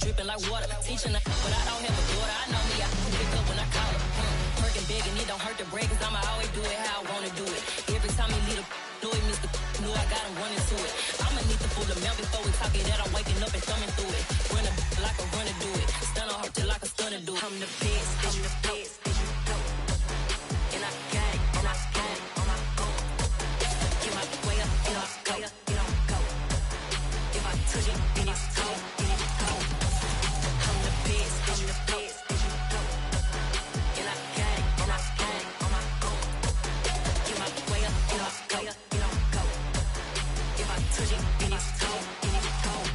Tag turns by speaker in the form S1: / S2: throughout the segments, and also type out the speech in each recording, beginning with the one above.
S1: dripping like water. Teaching her, but I don't have a daughter. I know me, I can pick up when I call her. Working big and it don't hurt to break, cause I'ma always do it how I wanna do it. Every time he lead a know he missed the knew I got him running to it. I'ma need the full amount before we talk it that I'm waking up and thumbing through it. Run a like a runner do it. Stun on her till like a stunner do it. I'm the best, I'm the best, as you know. And I gang, and I gang on my own. Get my way up, and I go, and I go. If I touch it, then it's cold, then it's cold. I'm the best, as you know. And I gang on my own. Get my way up, and I go, and I go. If I touch it, then it's cold, then it's cold.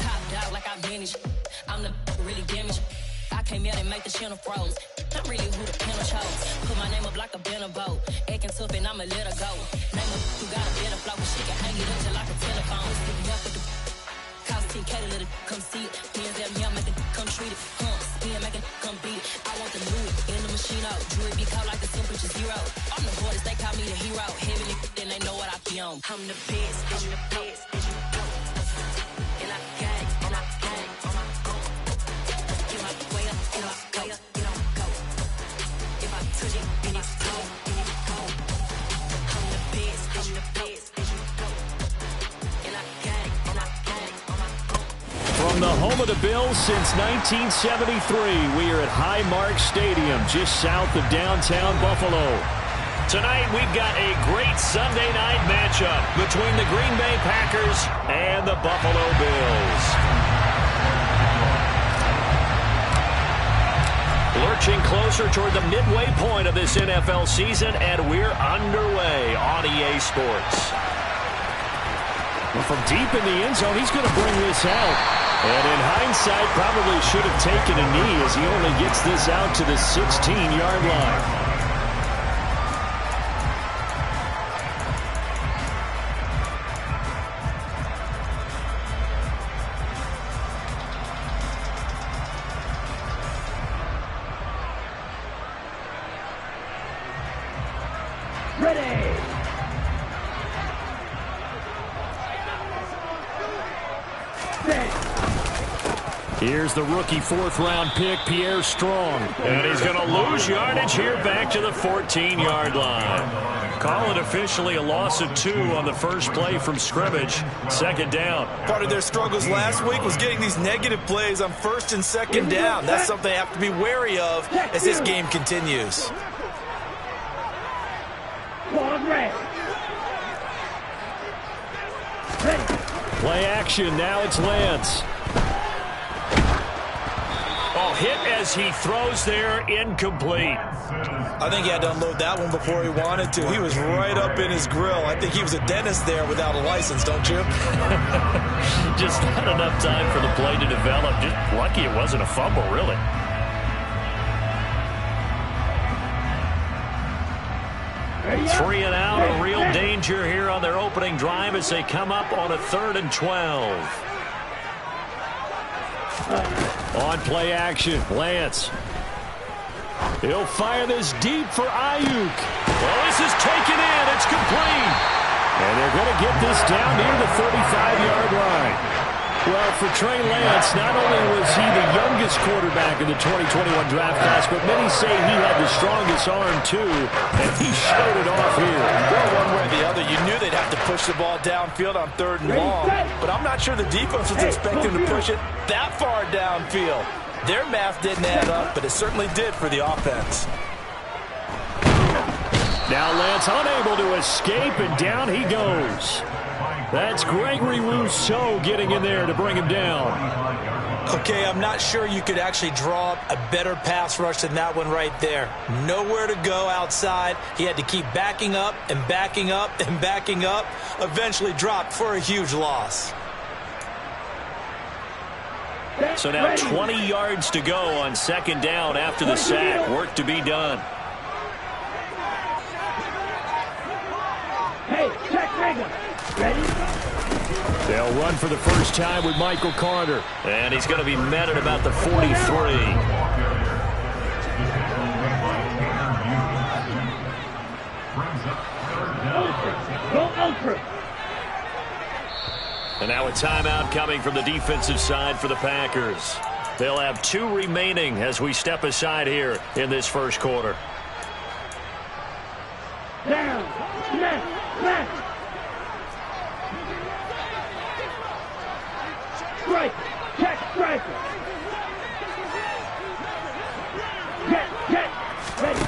S1: Top dog like I vanished. I'm the really damaged. I came out and make the channel froze. I'm really who the panel chose. Put my name up like a banner boat. Acting tough and I'ma let her go. Name up who got a better flow, but she can hang it up till like a telephone. Sticking up with the cost 10K to let it come see it. Hands at me, I make it come treat it. Spin, make it come beat it. I want the Louis in the machine out. Jewelry be caught like the temperature zero. I'm the hardest, they call me the hero. Heavily, then they know what I be on. I'm the best, I'm the best, as you know. And I gang, and I gang on my own. Get my way up, and I go, and I go. If I touch it, then it's cold, then it's cold. I'm the best, as you know. And I gang on my own.
S2: From the home of the Bills since 1973, we are at Highmark Stadium, just south of downtown Buffalo. Tonight, we've got a great Sunday night matchup between the Green Bay Packers and the Buffalo Bills. Lurching closer toward the midway point of this NFL season, and we're underway on EA Sports. Well, from deep in the end zone, he's going to bring this out. And in hindsight, probably should have taken a knee as he only gets this out to the 16-yard line. Here's the rookie fourth-round pick, Pierre Strong. And he's going to lose yardage here back to the 14-yard line. Call it officially a loss of 2 on the first play from scrimmage. Second down.
S3: Part of their struggles last week was getting these negative plays on first and second down. That's something they have to be wary of as this game continues.
S2: Play action. Now it's Lance. Oh, hit as he throws there, incomplete.
S3: I think he had to unload that one before he wanted to. He was right up in his grill. I think he was a dentist there without a license, don't you?
S2: Just not enough time for the play to develop. Just lucky it wasn't a fumble, really. Three and out, a real danger here on their opening drive as they come up on a 3rd and 12. On play action, Lance. He'll fire this deep for Ayuk. Well, this is taken in. It's complete. And they're going to get this down near the 35-yard line. Well, for Trey Lance, not only was he the youngest quarterback in the 2021 draft class, but many say he had the strongest arm, too, and he showed it off here.
S3: Well, one way or the other, you knew they'd have to push the ball downfield on 3rd and long, but I'm not sure the defense was expecting to push it that far downfield. Their math didn't add up, but it certainly did for the offense.
S2: Now Lance unable to escape, and down he goes. That's Gregory Rousseau getting in there to bring him down.
S3: Okay, I'm not sure you could actually draw up a better pass rush than that one right there. Nowhere to go outside. He had to keep backing up and backing up and backing up. Eventually dropped for a huge loss.
S2: So now 20 yards to go on 2nd down after the sack. Work to be done.
S4: Hey, check Reagan. Ready?
S2: They'll run for the first time with Michael Carter. And he's going to be met at about the 43.
S4: Go ultra.
S2: And now a timeout coming from the defensive side for the Packers. They'll have 2 remaining as we step aside here in this first quarter.
S4: Down. Left. Strike. Check striker. Check. Ready.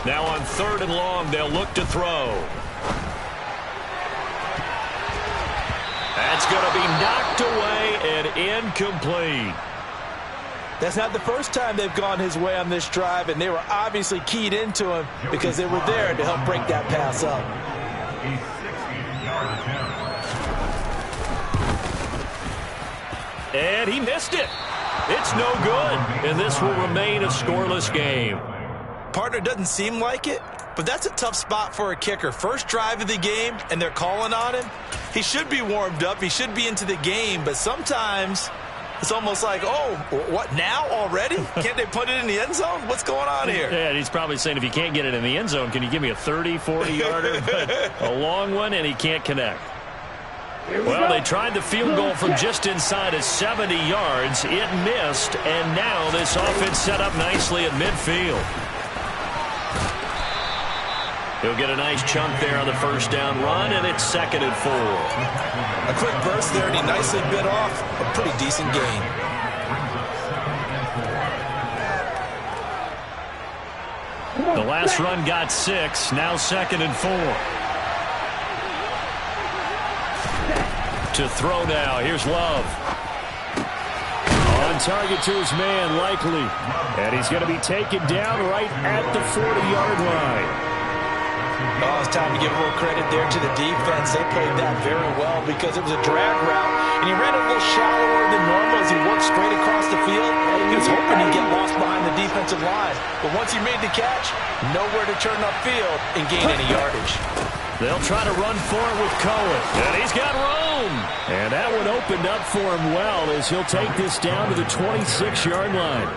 S2: Now on 3rd and long, they'll look to throw. That's going to be knocked away and incomplete.
S3: That's not the first time they've gone his way on this drive, and they were obviously keyed into him because they were there to help break that pass up.
S2: And he missed it. It's no good, and this will remain a scoreless game.
S3: Partner, doesn't seem like it, but that's a tough spot for a kicker. First drive of the game, and they're calling on him. He should be warmed up. He should be into the game, but sometimes it's almost like, oh, what, now already? Can't they put it in the end zone? What's going on here?
S2: Yeah, and he's probably saying, if you can't get it in the end zone, can you give me a 30, 40-yarder? A long one, and he can't connect. Well, they tried the field goal from just inside of 70 yards. It missed, and now this offense set up nicely at midfield. He'll get a nice chunk there on the first down run, and it's 2nd and 4.
S3: A quick burst there, and he nicely bit off a pretty decent gain.
S2: The last run got 6, now 2nd and 4. To throw now, here's Love. On target to his man, Likely. And he's going to be taken down right at the 40-yard line.
S3: Oh, it's time to give a little credit there to the defense. They played that very well because it was a drag route, and he ran a little shallower than normal as he worked straight across the field. He was hoping he'd get lost behind the defensive line, but once he made the catch, nowhere to turn upfield and gain any yardage.
S2: They'll try to run for it with Cohen, and he's got room. And that one opened up for him well as he'll take this down to the 26-yard line.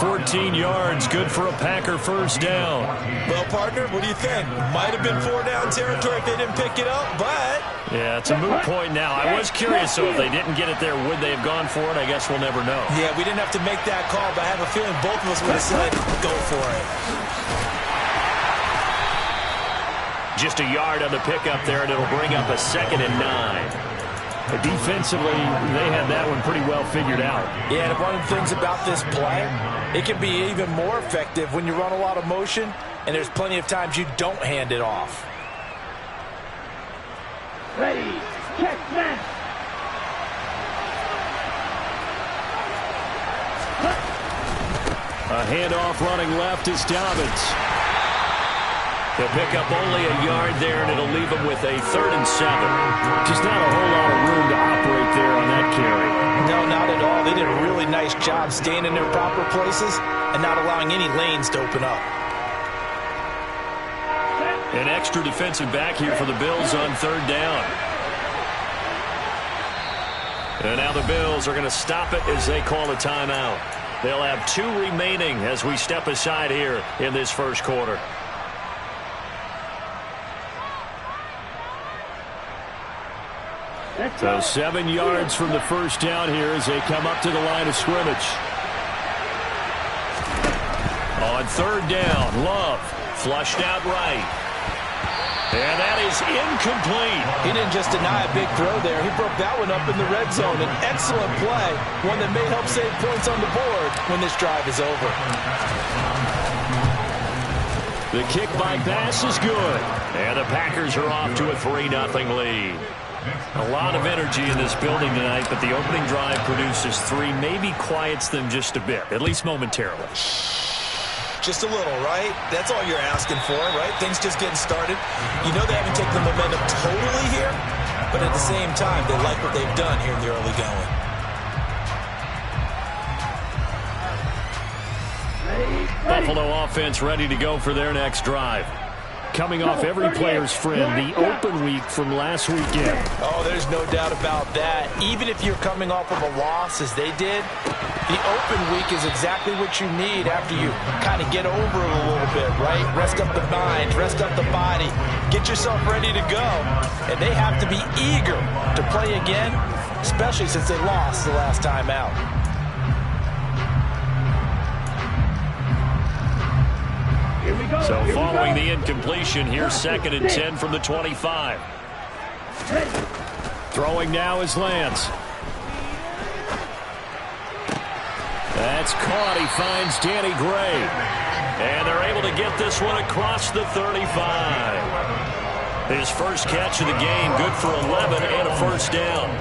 S2: 14 yards, good for a Packer first down.
S3: Well, partner, what do you think? Might have been 4-down territory if they didn't pick it up, but...
S2: Yeah, it's a moot point now. I was curious, so if they didn't get it there, would they have gone for it? I guess we'll never know.
S3: Yeah, we didn't have to make that call, but I have a feeling both of us would have said, go for it.
S2: Just a yard on the pickup there, and it'll bring up a 2nd and 9. Defensively, they had that one pretty well figured out.
S3: Yeah, and one of the things about this play, it can be even more effective when you run a lot of motion, and there's plenty of times you don't hand it off.
S4: Ready. Check snap.
S2: A handoff running left is Dobbins. He'll pick up only a yard there, and it'll leave him with a 3rd and 7. Just not a whole lot of room to operate there on that carry.
S3: No, not at all. They did a really nice job staying in their proper places and not allowing any lanes to open up.
S2: An extra defensive back here for the Bills on 3rd down. And now the Bills are going to stop it as they call a timeout. They'll have 2 remaining as we step aside here in this first quarter. So 7 yards from the first down here as they come up to the line of scrimmage. On 3rd down, Love flushed out right. And that is incomplete.
S3: He didn't just deny a big throw there. He broke that one up in the red zone. An excellent play, one that may help save points on the board when this drive is over.
S2: The kick by pass is good. And the Packers are off to a 3-0 lead. A lot of energy in this building tonight, but the opening drive produces 3, maybe quiets them just a bit, at least momentarily.
S3: Just a little, right? That's all you're asking for, right? Things just getting started. You know they haven't taken the momentum totally here, but at the same time, they like what they've done here in the early going.
S2: Buffalo offense ready to go for their next drive. coming off every player's friend, the open week from last weekend.
S3: Oh, there's no doubt about that. Even if you're coming off of a loss as they did, the open week is exactly what you need after you kind of get over it a little bit, right? Rest up the mind, rest up the body, get yourself ready to go. And they have to be eager to play again, especially since they lost the last time out.
S4: Here we go.
S2: So
S4: Here
S2: following
S4: we
S2: the
S4: go.
S2: incompletion, here's 2nd and 10 from the 25.
S4: Ready.
S2: Throwing now is Lance. That's caught. He finds Danny Gray. And they're able to get this one across the 35. His first catch of the game, good for 11 and a first down.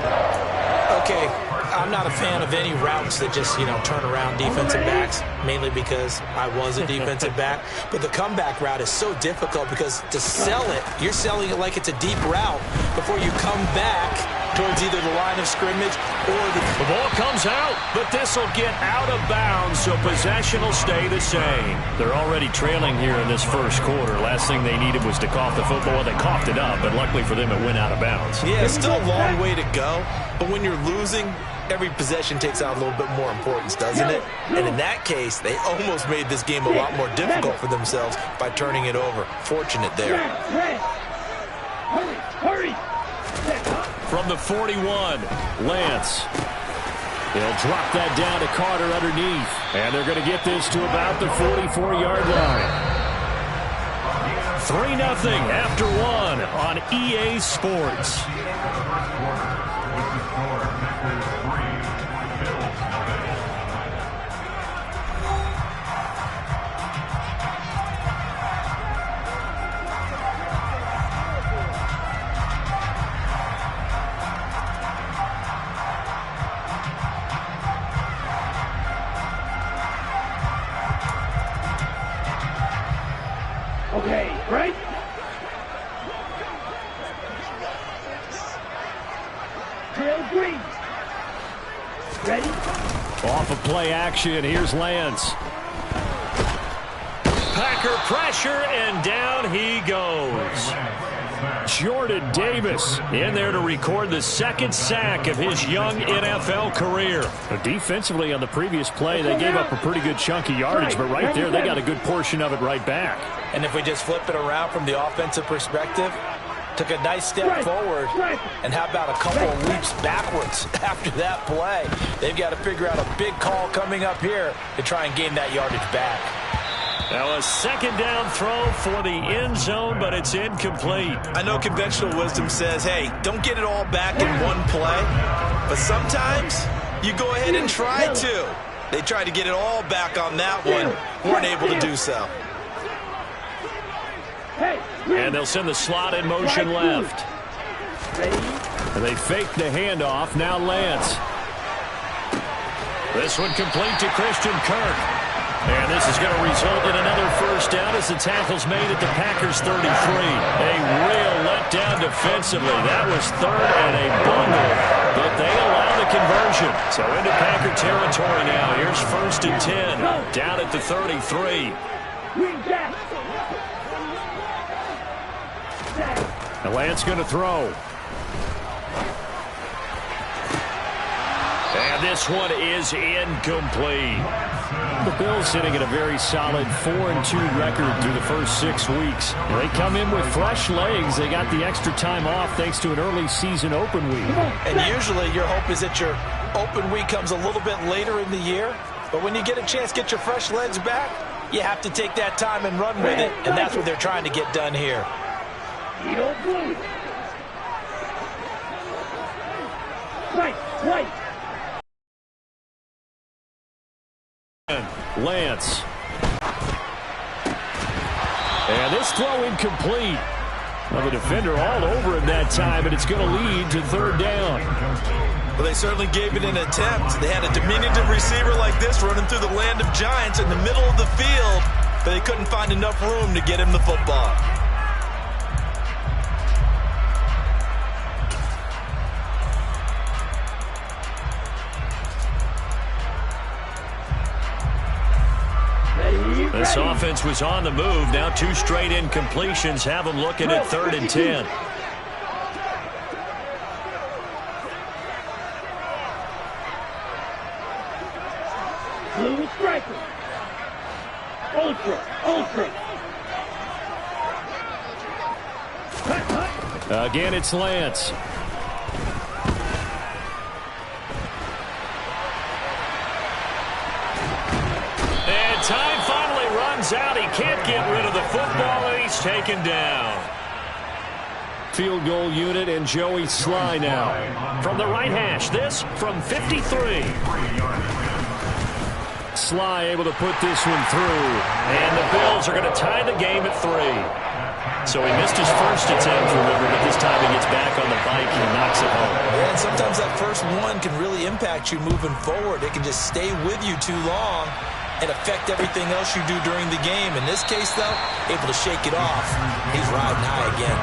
S3: Okay, I'm not a fan of any routes that just, turn around defensive backs, mainly because I was a defensive back. But the comeback route is so difficult because to sell it, you're selling it like it's a deep route before you come back towards either the line of scrimmage or
S2: The ball comes out, but this will get out of bounds, so possession will stay the same. They're already trailing here in this first quarter. Last thing they needed was to cough the football. Well, they coughed it up, but luckily for them, it went out of bounds.
S3: Yeah, it's still a long way to go, but when you're losing, every possession takes on a little bit more importance, doesn't it? And in that case, they almost made this game a lot more difficult for themselves by turning it over. Fortunate there.
S4: Hurry.
S2: From the 41, Lance. He'll drop that down to Carter underneath. And they're going to get this to about the 44-yard line. 3-0 after 1 on EA Sports.
S4: Okay, right? Trail green. Ready?
S2: Off of play action, here's Lance. Packer pressure, and down he goes. Jordan Davis in there to record the 2nd sack of his young NFL career. Defensively on the previous play, they gave up a pretty good chunk of yardage, but right there they got a good portion of it right back.
S3: And if we just flip it around from the offensive perspective, took a nice step forward, and how about a couple of leaps backwards after that play? They've got to figure out a big call coming up here to try and gain that yardage back.
S2: Now a 2nd down throw for the end zone, but it's incomplete.
S3: I know conventional wisdom says, hey, don't get it all back in one play, but sometimes you go ahead and try to. They tried to get it all back on that one, weren't able to do so.
S2: And they'll send the slot in motion left. And they fake the handoff. Now Lance. This one complete to Christian Kirk. And this is going to result in another first down as the tackle's made at the Packers 33. A real letdown defensively. That was 3rd and a bundle, but they allow the conversion. So into Packer territory now. Here's 1st and 10 down at the 33. And Lance going to throw. And this one is incomplete. The Bills sitting at a very solid 4-2 record through the first 6 weeks. They come in with fresh legs. They got the extra time off thanks to an early season open week.
S3: And usually your hope is that your open week comes a little bit later in the year. But when you get a chance to get your fresh legs back, you have to take that time and run with it. And that's what they're trying to get done here.
S4: Right.
S2: Lance. And this throw incomplete. Well, the defender all over him that time, but it's going to lead to 3rd down.
S3: Well, they certainly gave it an attempt. They had a diminutive receiver like this running through the land of giants in the middle of the field, but they couldn't find enough room to get him the football.
S4: Ready?
S2: This offense was on the move. Now 2 straight incompletions have them looking at 3rd and 10.
S4: Blue striker. Ultra.
S2: Again, it's Lance. And time finally runs out. He can't get rid of the football, and he's taken down. Field goal unit and Joey Sly now. From the right hash, this from 53. Sly able to put this one through. And the Bills are going to tie the game at 3. So he missed his first attempt, remember, but this time he gets back on the bike and knocks it home.
S3: Yeah, and sometimes that first one can really impact you moving forward. It can just stay with you too long and affect everything else you do during the game. In this case, though, able to shake it off. He's riding high again.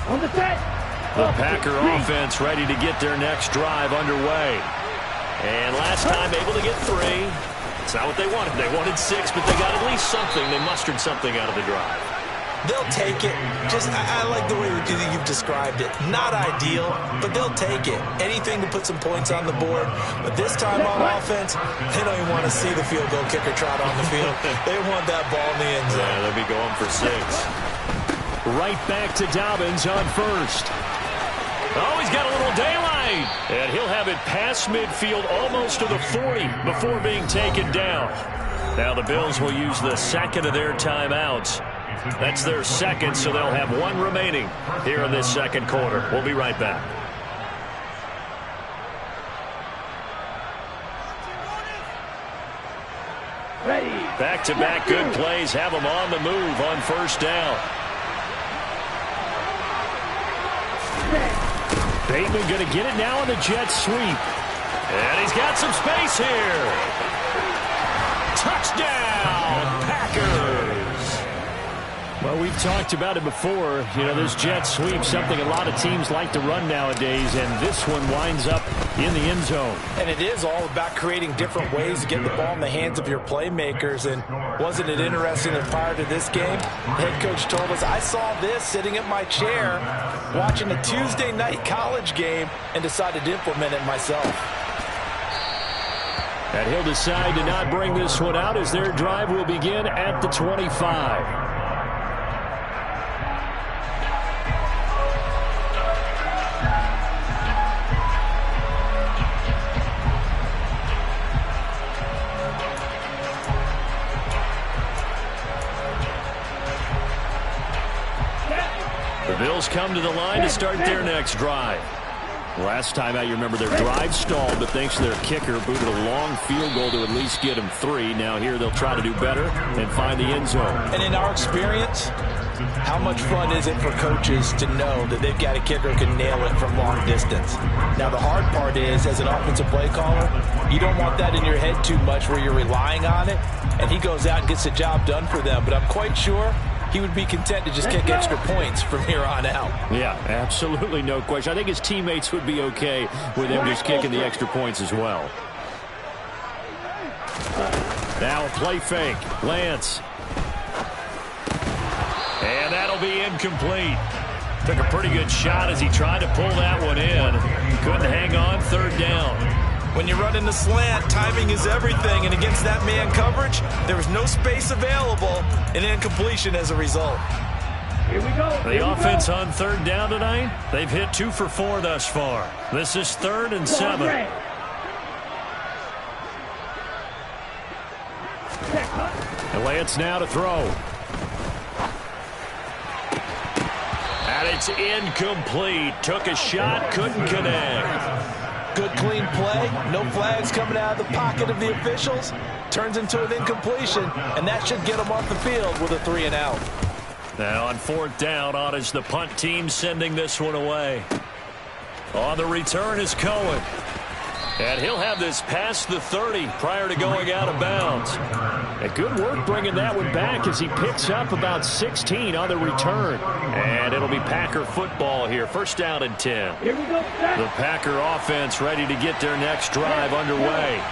S4: On the set.
S2: The Packer offense ready to get their next drive underway. And last time able to get 3. It's not what they wanted. They wanted 6, but they got at least something. They mustered something out of the drive.
S3: They'll take it. I like the way you've described it. Not ideal, but they'll take it. Anything to put some points on the board. But this time on offense, they don't even want to see the field goal kicker trot on the field. They want that ball in the end zone.
S2: Yeah, they'll be going for 6. Right back to Dobbins on first. Oh, he's got a little daylight. And he'll have it past midfield almost to the 40 before being taken down. Now the Bills will use the second of their timeouts. That's their second, so they'll have 1 remaining here in this second quarter. We'll be right back.
S4: Ready.
S2: Back-to-back good plays have them on the move on first down. Bateman going to get it now on the jet sweep. And he's got some space here. Touchdown, Packers. Well, we've talked about it before. You know, this jet sweep, something a lot of teams like to run nowadays, and this one winds up in the end zone.
S3: And it is all about creating different ways to get the ball in the hands of your playmakers. And wasn't it interesting that prior to this game, the head coach told us, I saw this sitting at my chair watching a Tuesday night college game and decided to implement it myself.
S2: And he'll decide to not bring this one out as their drive will begin at the 25. The Bills come to the line to start their next drive. Last time out, you remember their drive stalled, but thanks to their kicker, booted a long field goal to at least get them 3. Now here they'll try to do better and find the end zone. And
S3: in our experience, how much fun is it for coaches to know that they've got a kicker who can nail it from long distance? Now the hard part is, as an offensive play caller, you don't want that in your head too much where you're relying on it, and he goes out and gets the job done for them. But I'm quite sure he would be content to just kick extra points from here on out.
S2: Yeah, absolutely no question. I think his teammates would be okay with him just kicking the extra points as well. Now a play fake. Lance. And that'll be incomplete. Took a pretty good shot as he tried to pull that one in. Couldn't hang on, 3rd down.
S3: When you run in the slant, timing is everything, and against that man coverage, there was no space available, and incompletion as a result.
S4: Here we go.
S2: The offense on 3rd down tonight, they've hit 2 for 4 thus far. This is 3rd and 7. And Lance now to throw. And it's incomplete. Took a shot, couldn't connect.
S3: Good clean play, no flags coming out of the pocket of the officials, turns into an incompletion, and that should get them off the field with a 3 and out.
S2: Now on 4th down, on is the punt team sending this one away. On the return is Cohen. And he'll have this past the 30 prior to going out of bounds. And good work bringing that one back as he picks up about 16 on the return. And it'll be Packer football here. First down and 10.
S4: Here we go, set.
S2: The Packer offense ready to get their next drive underway.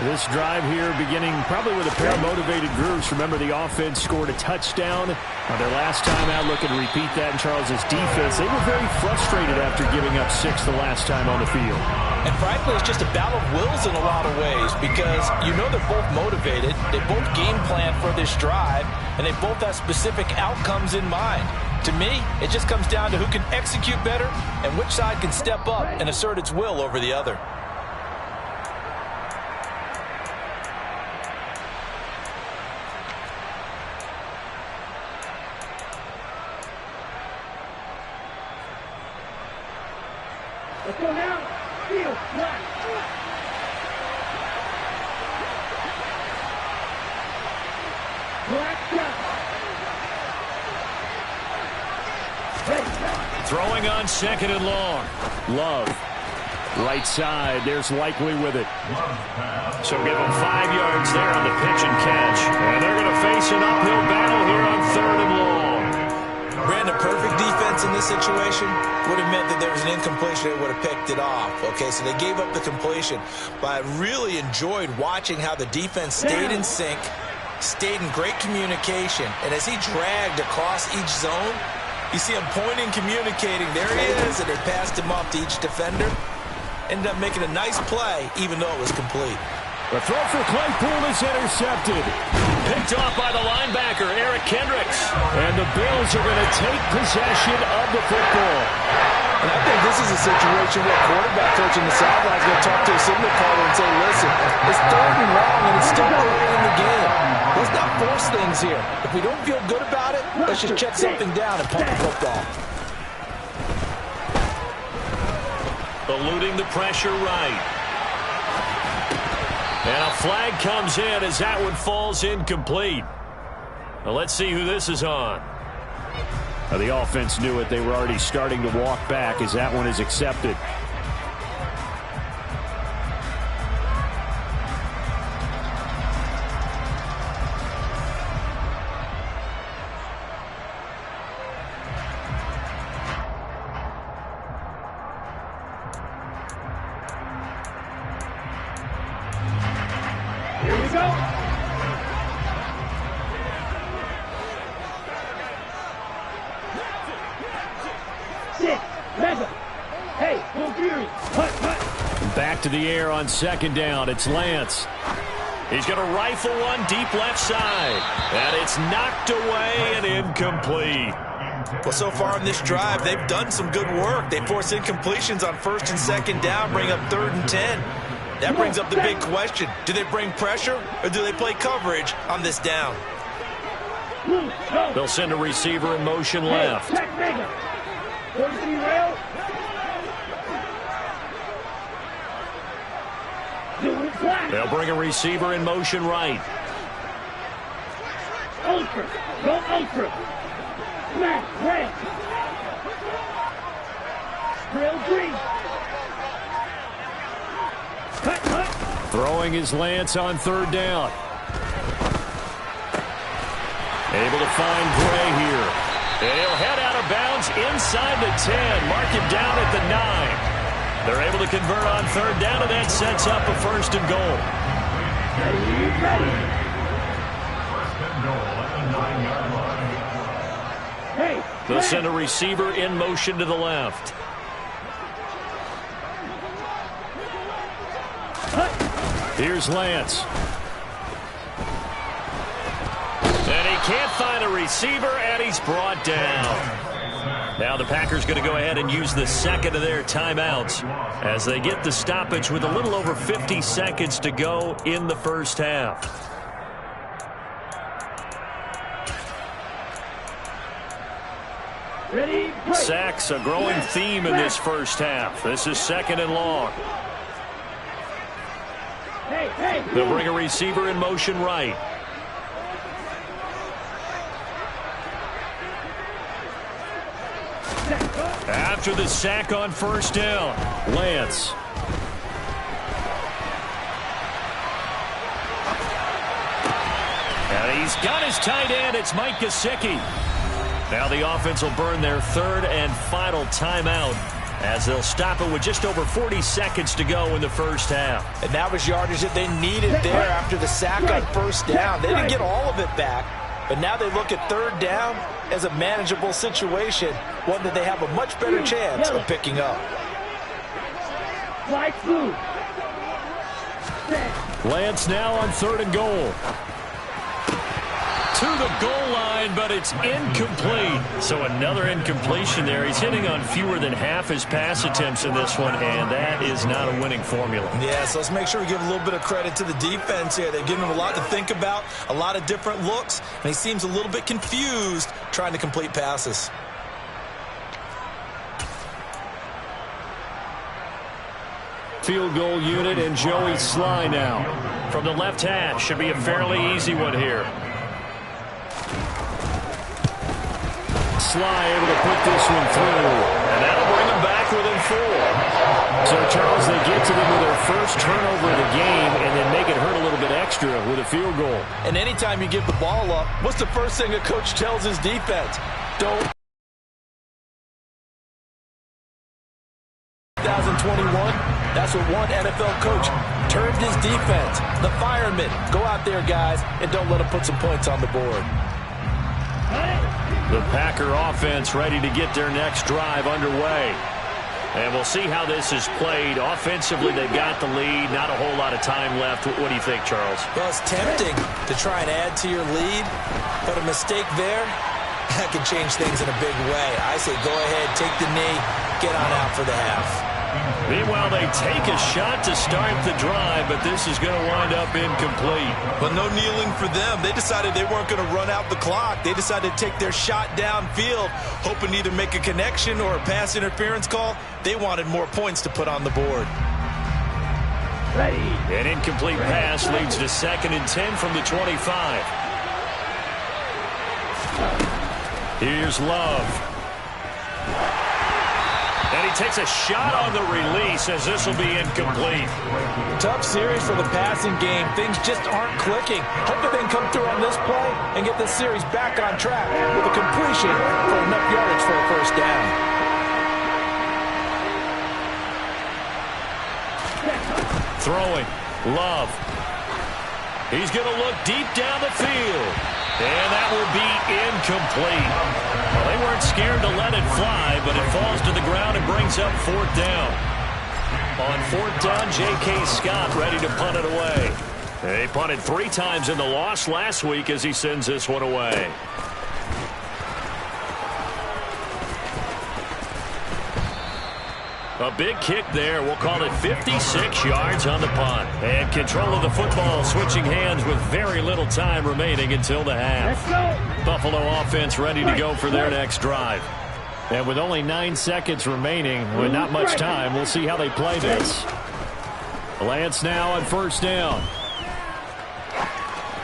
S2: This drive here beginning probably with a pair of motivated groups. Remember, the offense scored a touchdown on their last time out. Looking to repeat that in Charles's defense. They were very frustrated after giving up 6 the last time on the field.
S3: And frankly, it's just a battle of wills in a lot of ways because you know they're both motivated. They both game plan for this drive, and they both have specific outcomes in mind. To me, it just comes down to who can execute better and which side can step up and assert its will over the other.
S4: Let's go now. Field, flat. Black shot. Ready.
S2: Throwing on second and long. Love. Right side. There's Likely with it. So give them 5 yards there on the pitch and catch. And they're going to face an uphill battle here on third and long.
S3: Brandon, perfect defense in this situation would have meant that there was an incompletion. They would have picked it off. Okay, so they gave up the completion. But I really enjoyed watching how the defense stayed in sync, stayed in great communication. And as he dragged across each zone, you see him pointing, communicating. There he is, and they passed him off to each defender. Ended up making a nice play, even though it was complete.
S2: The throw for Claypool is intercepted. Picked off by the linebacker, Eric Kendricks. And the Bills are going to take possession of the football.
S3: And I think this is a situation where a quarterback coach in the sideline is going to talk to a signal caller and say, listen, it's third and long and it's still early in the game. Let's not force things here. If we don't feel good about it, let's just check something down and punt the football.
S2: Eluding the pressure right. And a flag comes in as that one falls incomplete. Now let's see who this is on. Now the offense knew it. They were already starting to walk back as that one is accepted.
S4: Here we go. Sit. Mega. Hey, no fury. Hut, hut.
S2: Back to the air on second down. It's Lance. He's going to rifle one deep left side. And it's knocked away and incomplete.
S3: Well, so far in this drive, they've done some good work. They force incompletions on first and second down, bring up third and 10. That brings up the big question. Do they bring pressure or do they play coverage on this down?
S2: They'll send a receiver in motion left.
S4: Hey, check Mega. Towards the rail. Doing flat.
S2: They'll bring a receiver in motion right.
S4: Ultra. Go ultra. Smash. Red. Trail green. Cut, cut.
S2: Throwing his Lance on third down. Able to find Gray here. And he'll head out of bounds inside the 10. Mark him down at the 9. They're able to convert on third down, and that sets up a first and goal.
S4: Hey,
S2: They'll send a receiver in motion to the left. Here's Lance. And he can't find a receiver, and he's brought down. Now the Packers going to go ahead and use the second of their timeouts as they get the stoppage with a little over 50 seconds to go in the first half.
S4: ready, break.
S2: Sacks, a growing theme in this first half. This is second and long.
S4: Hey,
S2: They'll bring a receiver in motion right. After the sack on first down, Lance. And he's got his tight end. It's Mike Gesicki. Now the offense will burn their third and final timeout as they'll stop it with just over 40 seconds to go in the first half.
S3: And that was yardage that they needed there after the sack on first down. They didn't get all of it back, but now they look at third down as a manageable situation, one that they have a much better chance of picking up.
S2: Lance now on third and goal. To the goal line, but it's incomplete. So another incompletion there. He's hitting on fewer than half his pass attempts in this one, and that is not a winning formula.
S3: Yeah, so let's make sure we give a little bit of credit to the defense here. They've given him a lot to think about, a lot of different looks, and he seems a little bit confused trying to complete passes.
S2: Field goal unit and Joey Sly now. From the left hash, should be a fairly easy one here. Sly able to put this one through, and that'll bring them back within 4. So, Charles, they get to them with their first turnover of the game and then make it hurt a little bit extra with a field goal.
S3: And anytime you give the ball up, what's the first thing a coach tells his defense? Don't. 2021, that's what one NFL coach termed his defense. The firemen. Go out there, guys, and don't let them put some points on the board.
S2: The Packer offense ready to get their next drive underway. And we'll see how this is played. Offensively, they've got the lead. Not a whole lot of time left. What do you think, Charles?
S3: Well, it's tempting to try and add to your lead, but a mistake there, that can change things in a big way. I say go ahead, take the knee, get on out for the half.
S2: Meanwhile, they take a shot to start the drive, but this is going to wind up incomplete.
S3: But no kneeling for them. They decided they weren't going to run out the clock. They decided to take their shot downfield, hoping to either make a connection or a pass interference call. They wanted more points to put on the board.
S2: An incomplete pass leads to 2nd and 10 from the 25. Here's Love. And he takes a shot on the release as this will be incomplete.
S3: Tough series for the passing game. Things just aren't clicking. Hope that they can come through on this play and get this series back on track with a completion for enough yardage for a first down.
S2: Throwing. Love. He's going to look deep down the field. And that will be incomplete. Well, they weren't scared to let it fly, but it falls to the ground and brings up 4th down. On 4th down, J.K. Scott ready to punt it away. He punted 3 times in the loss last week as he sends this one away. A big kick there. We'll call it 56 yards on the punt. And control of the football switching hands with very little time remaining until the half. Buffalo offense ready to go for their next drive. And with only 9 seconds remaining, with not much time, we'll see how they play this. Lance now on 1st down.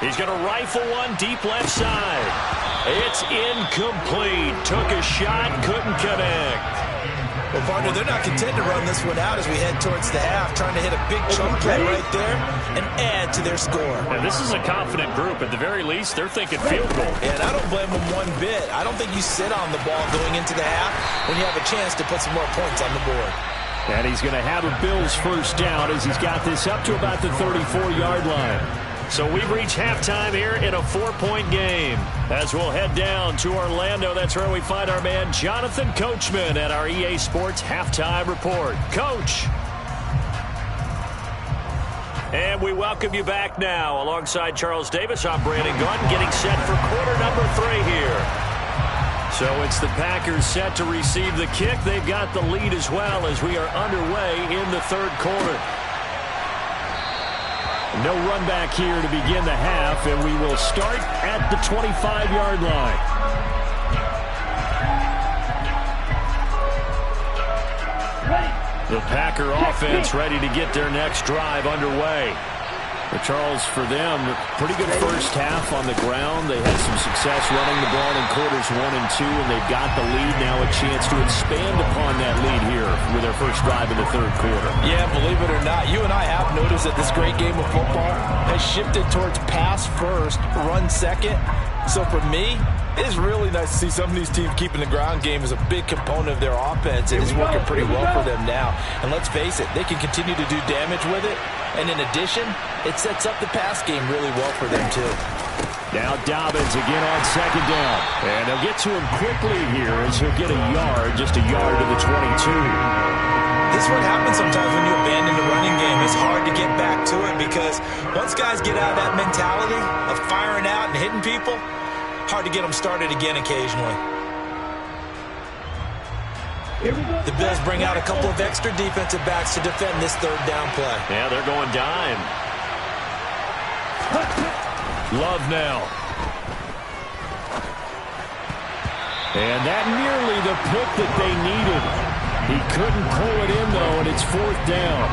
S2: He's going to rifle one deep left side. It's incomplete. Took a shot, couldn't connect.
S3: Well, partner, they're not content to run this one out as we head towards the half, trying to hit a big chunk play right there and add to their score.
S2: And this is a confident group. At the very least, they're thinking field goal.
S3: And I don't blame them one bit. I don't think you sit on the ball going into the half when you have a chance to put some more points on the board.
S2: And he's going to have a Bills first down as he's got this up to about the 34-yard line. So we've reached halftime here in a 4-point game. As we'll head down to Orlando, that's where we find our man Jonathan Coachman at our EA Sports Halftime Report. Coach. And we welcome you back now. Alongside Charles Davis, I'm Brandon Gunn, getting set for quarter number 3 here. So it's the Packers set to receive the kick. They've got the lead as well as we are underway in the 3rd quarter. No run back here to begin the half, and we will start at the 25-yard line. The Packer offense ready to get their next drive underway. But Charles, for them, pretty good first half on the ground. They had some success running the ball in quarters 1 and 2, and they've got the lead now, a chance to expand upon that lead here with their first drive in the third quarter.
S3: Yeah, believe it or not, you and I have noticed that this great game of football has shifted towards pass first, run second. So for me, it is really nice to see some of these teams keeping the ground game as a big component of their offense. It is working pretty well for them now. And let's face it, they can continue to do damage with it. And in addition, it sets up the pass game really well for them too.
S2: Now Dobbins again on second down. And they'll get to him quickly here as he'll get a yard, just a yard to the 22.
S3: This is what happens sometimes when you abandon the running game. It's hard to get back to it because once guys get out of that mentality of firing out and hitting people, hard to get them started again occasionally. The Bills bring out a couple of extra defensive backs to defend this third down play.
S2: Yeah, they're going dime. Love now. And that nearly the pick that they needed. He couldn't pull it in, though, and it's fourth down.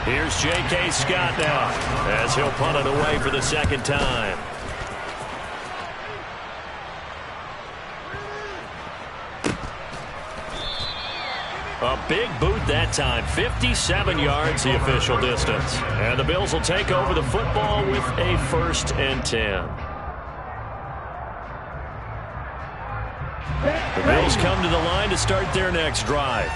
S2: Here's J.K. Scott now as he'll punt it away for the second time. A big boot that time. 57 yards the official distance. And the Bills will take over the football with a 1st and 10. The Bills come to the line to start their next drive.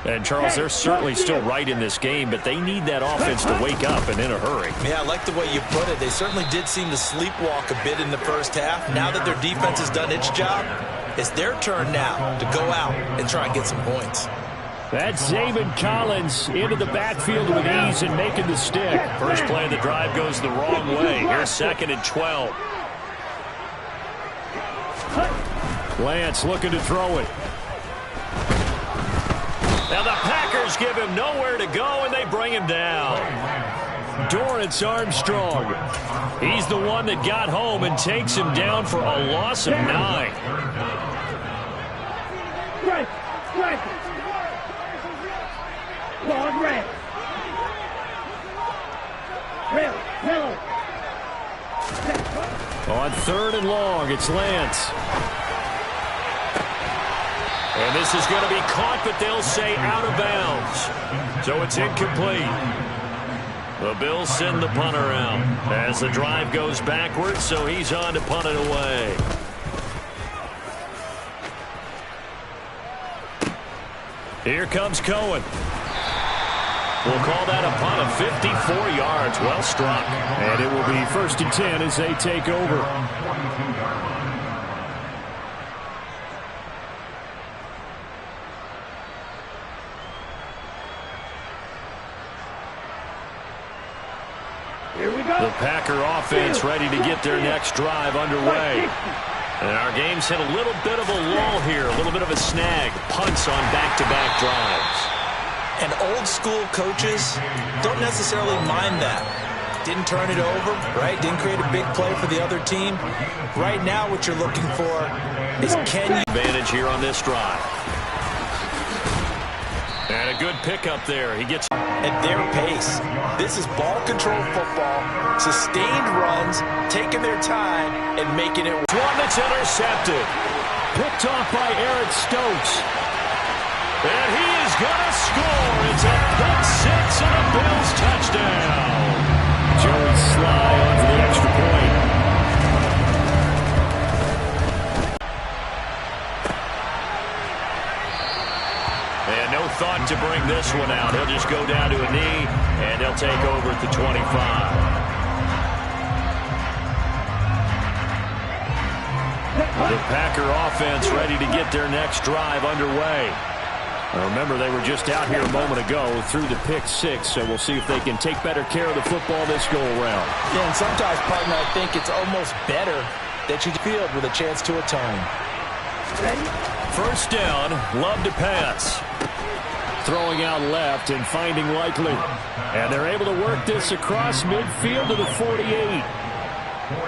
S2: And, Charles, they're certainly still right in this game, but they need that offense to wake up and in a hurry.
S3: Yeah, I like the way you put it. They certainly did seem to sleepwalk a bit in the first half. Now that their defense has done its job, it's their turn now to go out and try and get some points.
S2: That's Zaven Collins into the backfield with ease and making the stick. First play of the drive goes the wrong way. Here's 2nd and 12. Lance looking to throw it. Now the Packers give him nowhere to go, and they bring him down. Dorrance Armstrong. He's the one that got home and takes him down for a loss of 9. On 3rd and long, it's Lance. And this is going to be caught, but they'll say out of bounds. So it's incomplete. The Bills send the punter out as the drive goes backwards, so he's on to punt it away. Here comes Cohen. We'll call that a punt of 54 yards. Well struck. And it will be 1st and 10 as they take over. The Packer offense ready to get their next drive underway. And our game's hit a little bit of a lull here, a little bit of a snag. Punts on back-to-back drives.
S3: And old-school coaches don't necessarily mind that. Didn't turn it over, right? Didn't create a big play for the other team. Right now what you're looking for is can you...
S2: Advantage here on this drive. And a good pickup there. He gets...
S3: At their pace. This is ball control football, sustained runs, taking their time, and making it...
S2: One that's intercepted. Picked off by Eric Stokes. And he is going to score. It's a pick six and a Bills touchdown. Joey Sly on for the extra point. And no thought to bring this one out. He'll just go down to a knee, and they'll take over at the 25. The Packer offense ready to get their next drive underway. Now remember, they were just out here a moment ago through the pick six, so we'll see if they can take better care of the football this go-around.
S3: Yeah, and sometimes, partner, I think it's almost better that you field with a chance to atone.
S2: First down, Love to pass. Throwing out left and finding Likely. And they're able to work this across midfield to the 48.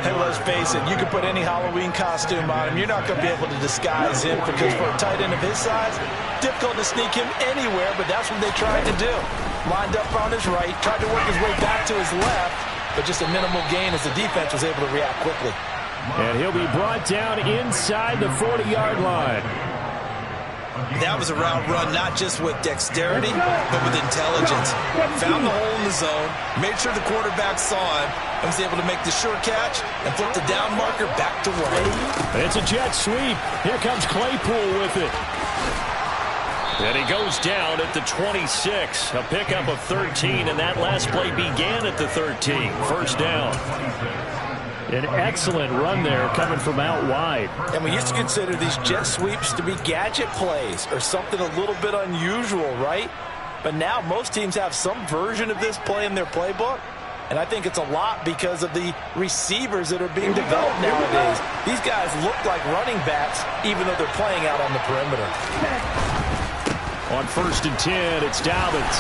S3: And let's face it, you can put any Halloween costume on him. You're not going to be able to disguise him because for a tight end of his size, difficult to sneak him anywhere, but that's what they tried to do. lined up on his right, tried to work his way back to his left, but just a minimal gain as the defense was able to react quickly.
S2: And he'll be brought down inside the 40-yard line.
S3: That was a route run not just with dexterity, but with intelligence. Found the hole in the zone, made sure the quarterback saw him, and was able to make the sure catch and flip the down marker back to right.
S2: It's a jet sweep. Here comes Claypool with it. And he goes down at the 26. A pickup of 13, and that last play began at the 13. First down. An excellent run there coming from out wide.
S3: And we used to consider these jet sweeps to be gadget plays or something a little bit unusual, right? But now most teams have some version of this play in their playbook. And I think it's a lot because of the receivers that are being developed nowadays. These guys look like running backs even though they're playing out on the perimeter.
S2: On 1st and 10, it's Dobbins.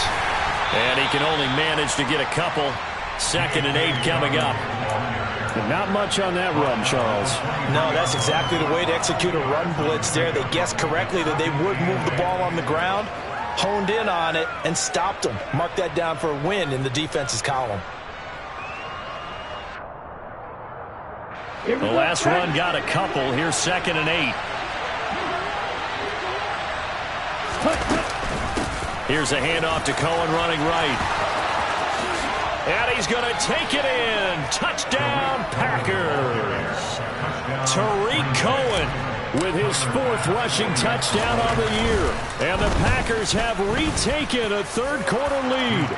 S2: And he can only manage to get a couple. 2nd and 8 coming up. But not much on that run, Charles.
S3: No, that's exactly the way to execute a run blitz there. They guessed correctly that they would move the ball on the ground, honed in on it, and stopped them. Mark that down for a win in the defense's column.
S2: The last run got a couple. Here's 2nd and 8. Here's a handoff to Cohen running right. And he's going to take it in. Touchdown, Packers. Tariq Cohen with his 4th rushing touchdown on the year. And the Packers have retaken a 3rd-quarter lead.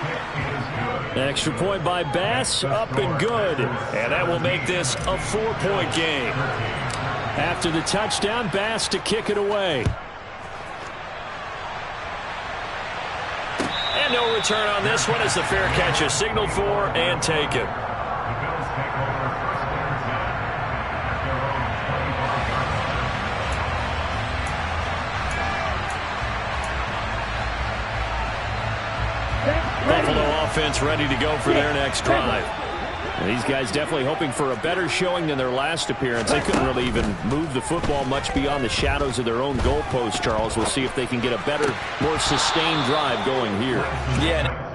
S2: Extra point by Bass, up and good. And that will make this a 4-point game. After the touchdown, Bass to kick it away. And no return on this one as the fair catch is signaled for and taken. Buffalo offense ready to go for their next drive. And these guys definitely hoping for a better showing than their last appearance. They couldn't really even move the football much beyond the shadows of their own goalpost, Charles. We'll see if they can get a better, more sustained drive going here.
S3: Yeah.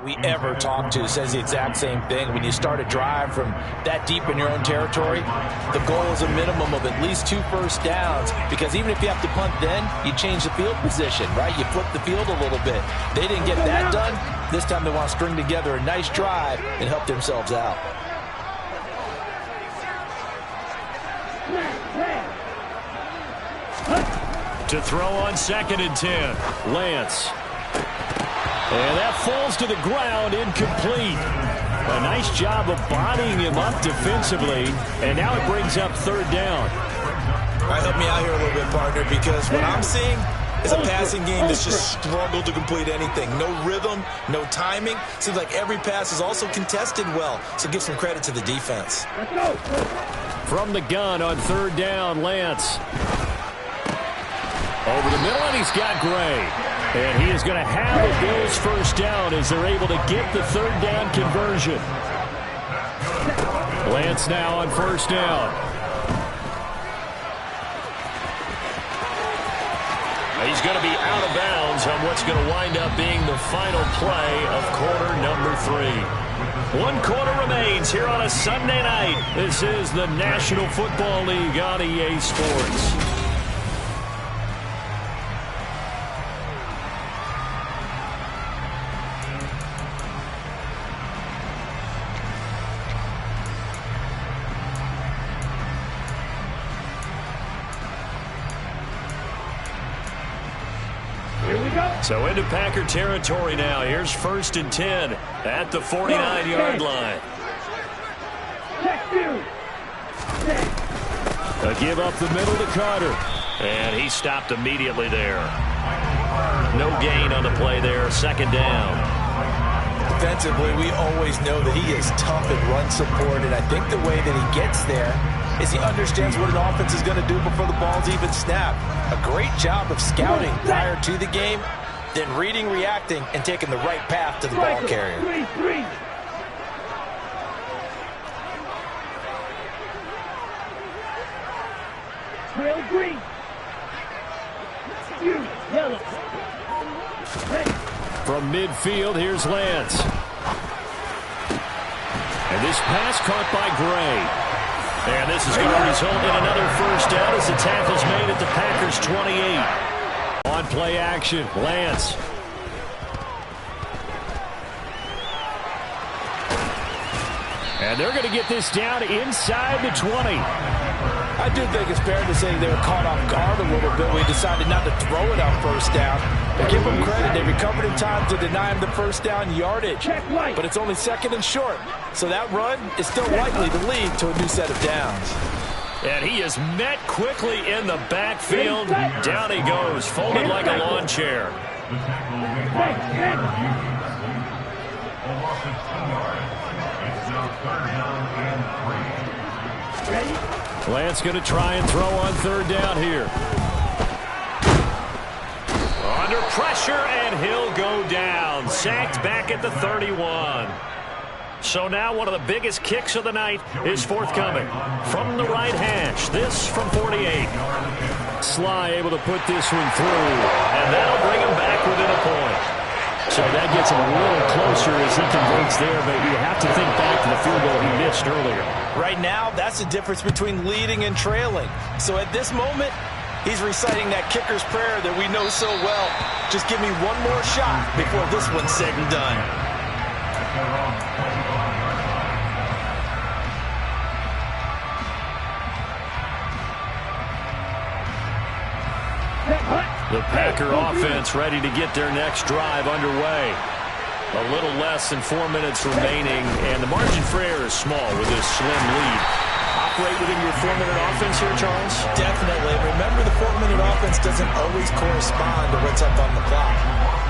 S3: We ever talk to says the exact same thing. When you start a drive from that deep in your own territory, the goal is a minimum of at least 2 first downs, because even if you have to punt then, you change the field position, right? You flip the field a little bit. They didn't get that done. This time they want to string together a nice drive and help themselves out.
S2: To throw on 2nd and 10, Lance. And that falls to the ground, incomplete. A nice job of bodying him up defensively, and now it brings up 3rd down.
S3: All right, help me out here a little bit, partner, because what I'm seeing is a passing game that's just struggled to complete anything. No rhythm, no timing. Seems like every pass is also contested well, so give some credit to the defense.
S2: From the gun on 3rd down, Lance. Over the middle, and he's got Gray. And he is going to have the Bills' first down as they're able to get the 3rd down conversion. Lance now on 1st down. He's going to be out of bounds on what's going to wind up being the final play of quarter number 3. 1 quarter remains here on a Sunday night. This is the National Football League on EA Sports. So into Packer territory now. Here's 1st and 10 at the 49-yard line. A give up the middle to Carter. And he stopped immediately there. No gain on the play there. 2nd down.
S3: Defensively, we always know that he is tough at run support, and I think the way that he gets there is he understands what an offense is going to do before the ball's even snapped. A great job of scouting prior to the game, then reading, reacting, and taking the right path to the ball carrier.
S4: 3-3. Trail green. Yellow. Red.
S2: From midfield, here's Lance. And this pass caught by Gray. And this is going to result in another first down as the tackle's made at the Packers' 28. On play action, Lance. And they're going to get this down inside the 20.
S3: I do think it's fair to say they were caught off guard a little bit. We decided not to throw it on first down. But give them credit. They recovered in time to deny him the first down yardage. But it's only second and short. So that run is still likely to lead to a new set of downs.
S2: And he is met quickly in the backfield. Down he goes, folded like a lawn chair. Lance going to try and throw on third down here. Under pressure, and he'll go down. Sacked back at the 31. So now one of the biggest kicks of the night is forthcoming. From the right hash, this from 48. Sly able to put this one through, and that'll bring him back within a point. So that gets him a little closer as he converts there, but you have to think back to the field goal he missed earlier.
S3: Right now, that's the difference between leading and trailing. So at this moment, he's reciting that kicker's prayer that we know so well. Just give me one more shot before this one's said and done.
S2: The Packer offense ready to get their next drive underway. A little less than 4 minutes remaining, and the margin for error is small with this slim lead. Operate within your 4-minute offense here, Charles?
S3: Definitely. Remember, the 4-minute offense doesn't always correspond to what's up on the clock.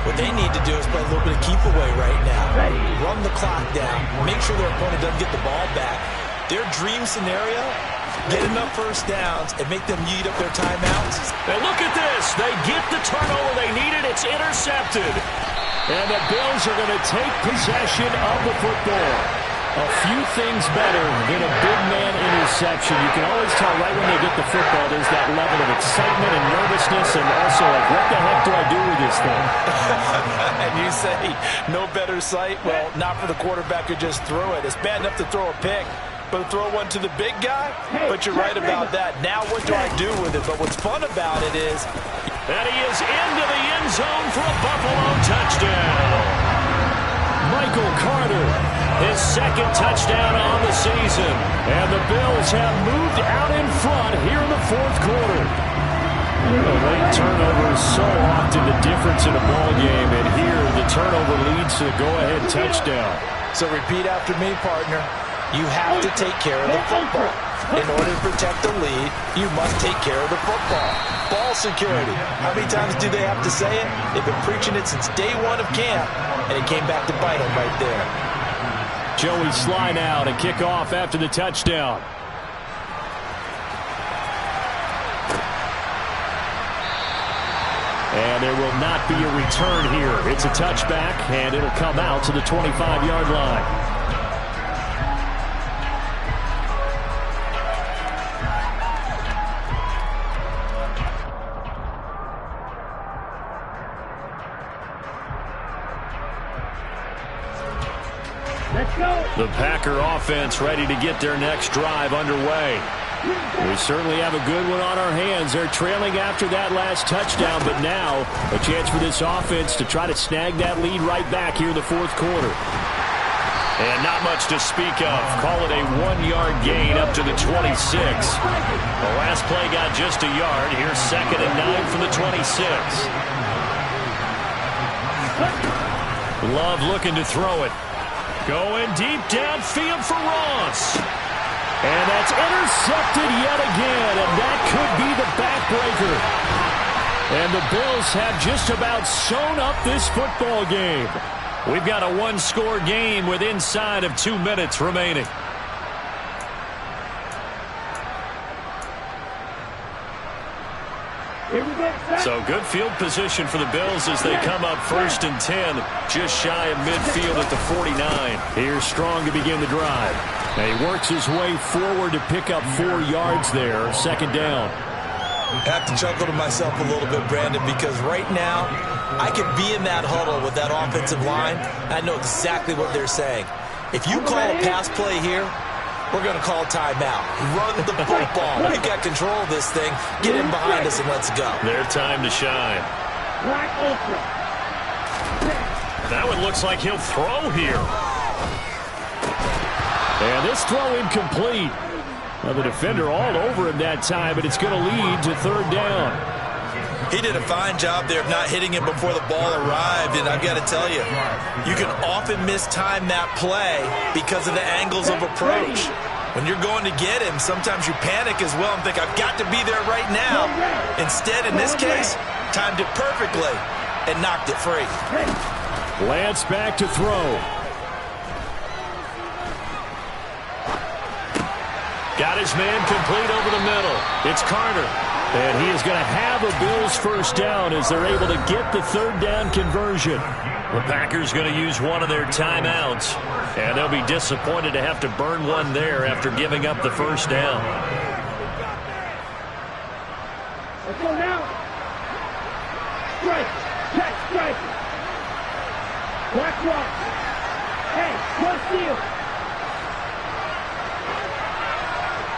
S3: What they need to do is play a little bit of keep away right now. Run the clock down. Make sure their opponent doesn't get the ball back. Their dream scenario, get enough first downs and make them eat up their timeouts.
S2: And look at this. They get the turnover they needed. It's intercepted. And the Bills are going to take possession of the football. A few things better than a big man interception. You can always tell right when they get the football, there's that level of excitement and nervousness, and also like, what the heck do I do with this thing?
S3: And you say, no better sight? Well, not for the quarterback who just threw it. It's bad enough to throw a pick, but throw one to the big guy? But you're right about that. Now what do I do with it? But what's fun about it is...
S2: And he is into the end zone for a Buffalo touchdown. Michael Carter, his second touchdown on the season. And the Bills have moved out in front here in the fourth quarter. A late turnover is so often the difference in a ball game, and here the turnover leads to the go-ahead touchdown.
S3: So repeat after me, partner. You have to take care of the football. In order to protect the lead, you must take care of the football. Ball security. How many times do they have to say it? They've been preaching it since day one of camp, and it came back to bite them right there.
S2: Joey Sly now to kick off after the touchdown. And there will not be a return here. It's a touchback, and it'll come out to the 25-yard line. The Packer offense ready to get their next drive underway. We certainly have a good one on our hands. They're trailing after that last touchdown, but now a chance for this offense to try to snag that lead right back here in the fourth quarter. And not much to speak of. Call it a 1-yard gain up to the 26. The last play got just a yard. Here's 2nd and 9 from the 26. Love looking to throw it. Going deep downfield for Ross. And that's intercepted yet again, and that could be the backbreaker. And the Bills have just about sewn up this football game. We've got a one-score game with inside of 2 minutes remaining. So good field position for the Bills as they come up 1st and 10, just shy of midfield at the 49. Here's Strong to begin the drive. And he works his way forward to pick up 4 yards there, 2nd down.
S3: I have to chuckle to myself a little bit, Brandon, because right now I could be in that huddle with that offensive line. I know exactly what they're saying. If you call a pass play here, we're going to call timeout. Run the football. We've got control of this thing. Get in behind us and let's go.
S2: Their time to shine. That one looks like he'll throw here. And this throw incomplete. Well, the defender all over him that time, but it's going to lead to 3rd down.
S3: He did a fine job there of not hitting it before the ball arrived, and I've got to tell you, you can often mistime that play because of the angles of approach. When you're going to get him, sometimes you panic as well and think, I've got to be there right now. Instead, in this case, timed it perfectly and knocked it free.
S2: Lance back to throw. Got his man complete over the middle. It's Carter. And he is going to have a Bills 1st down as they're able to get the 3rd down conversion. The Packers going to use one of their timeouts. And they'll be disappointed to have to burn one there after giving up the 1st down.
S4: Let's go now. Strike. Check. Strike. Black rock. Hey, one steal.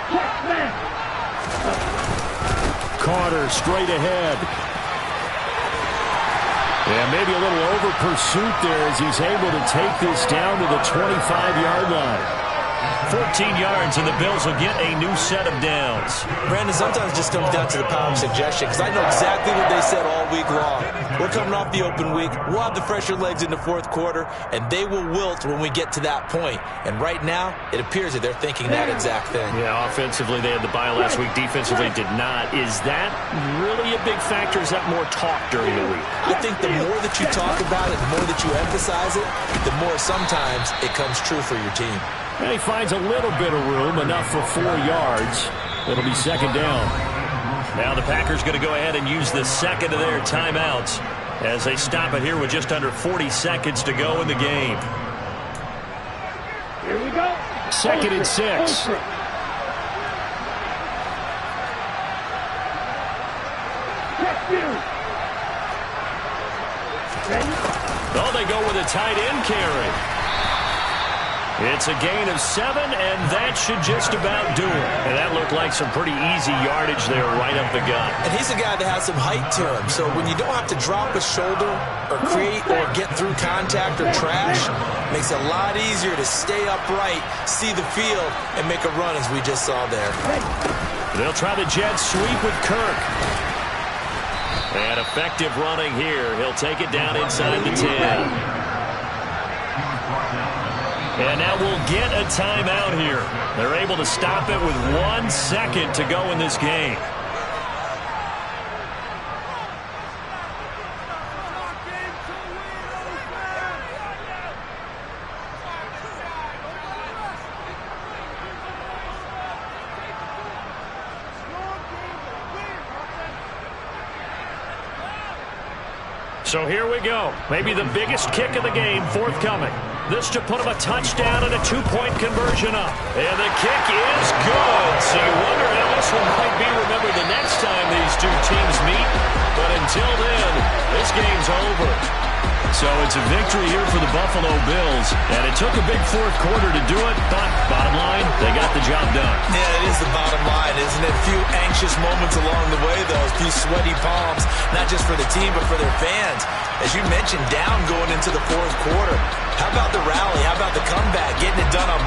S4: Check, man.
S2: Carter straight ahead. And maybe a little over pursuit there as he's able to take this down to the 25-yard line. 14 yards, and the Bills will get a new set of downs.
S3: Brandon, sometimes it just comes down to the power of suggestion, because I know exactly what they said all week long. We're coming off the open week. We'll have the fresher legs in the 4th quarter, and they will wilt when we get to that point. And right now, it appears that they're thinking that exact thing.
S2: Yeah, offensively, they had the bye last week. Defensively, did not. Is that really a big factor? Is that more talk during the week?
S3: I think the more that you talk about it, the more that you emphasize it, the more sometimes it comes true for your team.
S2: And he finds a little bit of room, enough for 4 yards. It'll be 2nd down. Now the Packers going to go ahead and use the 2nd of their timeouts as they stop it here with just under 40 seconds to go in the game.
S4: Here we go.
S2: 2nd and 6. Oh, they go with a tight end carry. It's a gain of 7, and that should just about do it. And that looked like some pretty easy yardage there right up the gut.
S3: And he's a guy that has some height to him. So when you don't have to drop a shoulder or create or get through contact or trash, it makes it a lot easier to stay upright, see the field, and make a run as we just saw there.
S2: They'll try the jet sweep with Kirk. And effective running here. He'll take it down inside the 10. And now we'll get a timeout here. They're able to stop it with 1 second to go in this game. So here we go. Maybe the biggest kick of the game forthcoming. This to put him a touchdown and a 2-point conversion up. And the kick is good. So you wonder how this one might be remembered the next time these two teams meet. But until then, this game's over. So it's a victory here for the Buffalo Bills. And it took a big 4th quarter to do it. But bottom line, they got the job done.
S3: Yeah, it is the bottom line, isn't it? A few anxious moments along the way, though. A few sweaty palms, not just for the team, but for their fans. As you mentioned, down going into the 4th quarter. How about the rally? How about the comeback? Getting it done on both